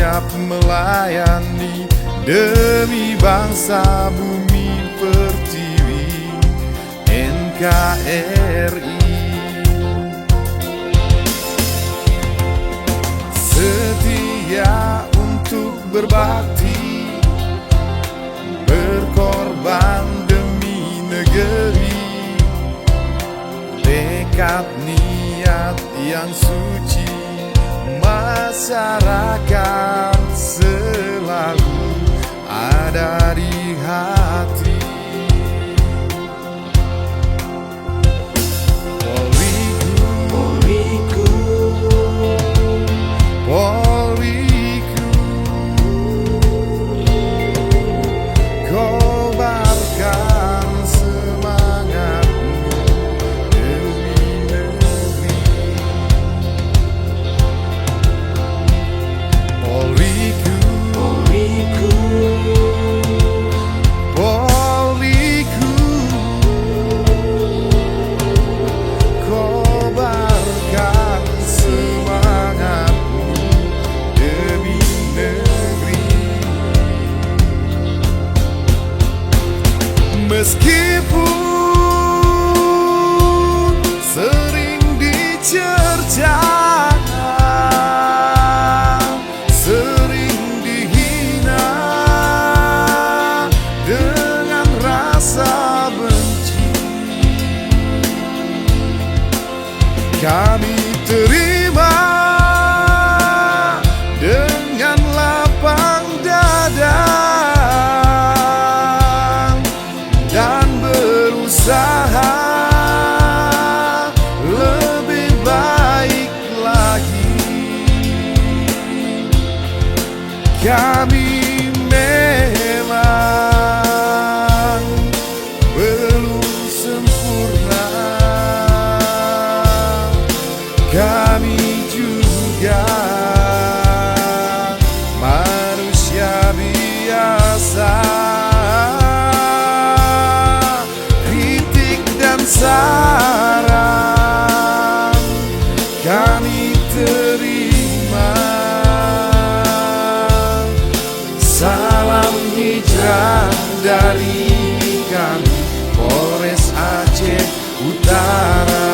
siap melayani demi bangsa bumi pertiwi NKRI. Setia untuk berbakti, berkorban demi negeri, tekad niat yang suci, masyarakat selalu ada di hati. Polriku, kobarkan semangatmu demi negeri. Polriku, kobarkan semangatmu demi negeri. Meskipun sering dicerca, sering dihina dengan rasa benci, kami terima dengan lapang dada dan berusaha lebih baik lagi. Kami memang belum sempurna, kami juga manusia biasa. Kritik dan saran kami terima. Salam hijrah dari kami, Polres Aceh Utara.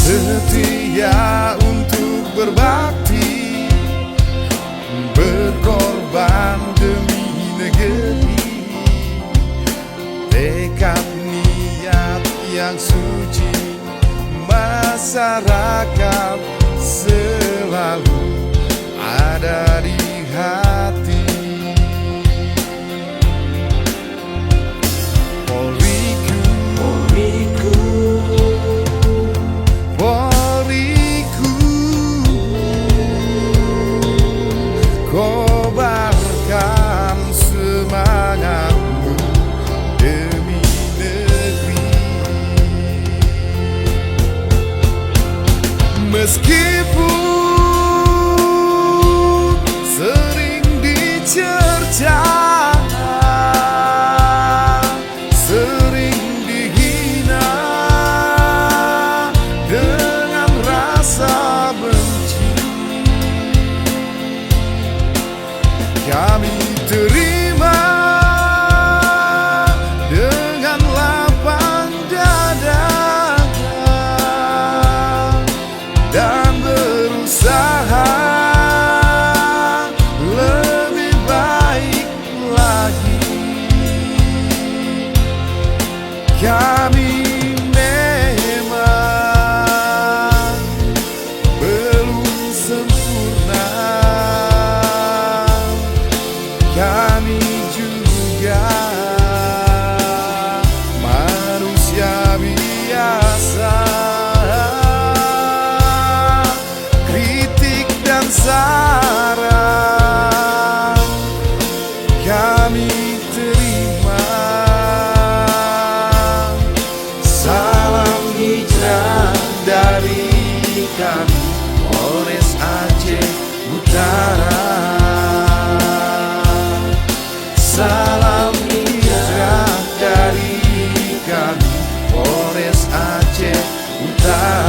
Setia untuk berbakti, berkorban demi negeri, tekad niat yang suci, masyarakat selalu ada di hati. Kobarkan semangatmu demi negeri. Meskipun sering dicerca, sering dihina dengan rasa benci, kami terima dengan lapang dada dan berusaha lebih baik lagi. Kami memang belum sempurna, kami juga manusia biasa. Kritik dan saran kami terima. Entah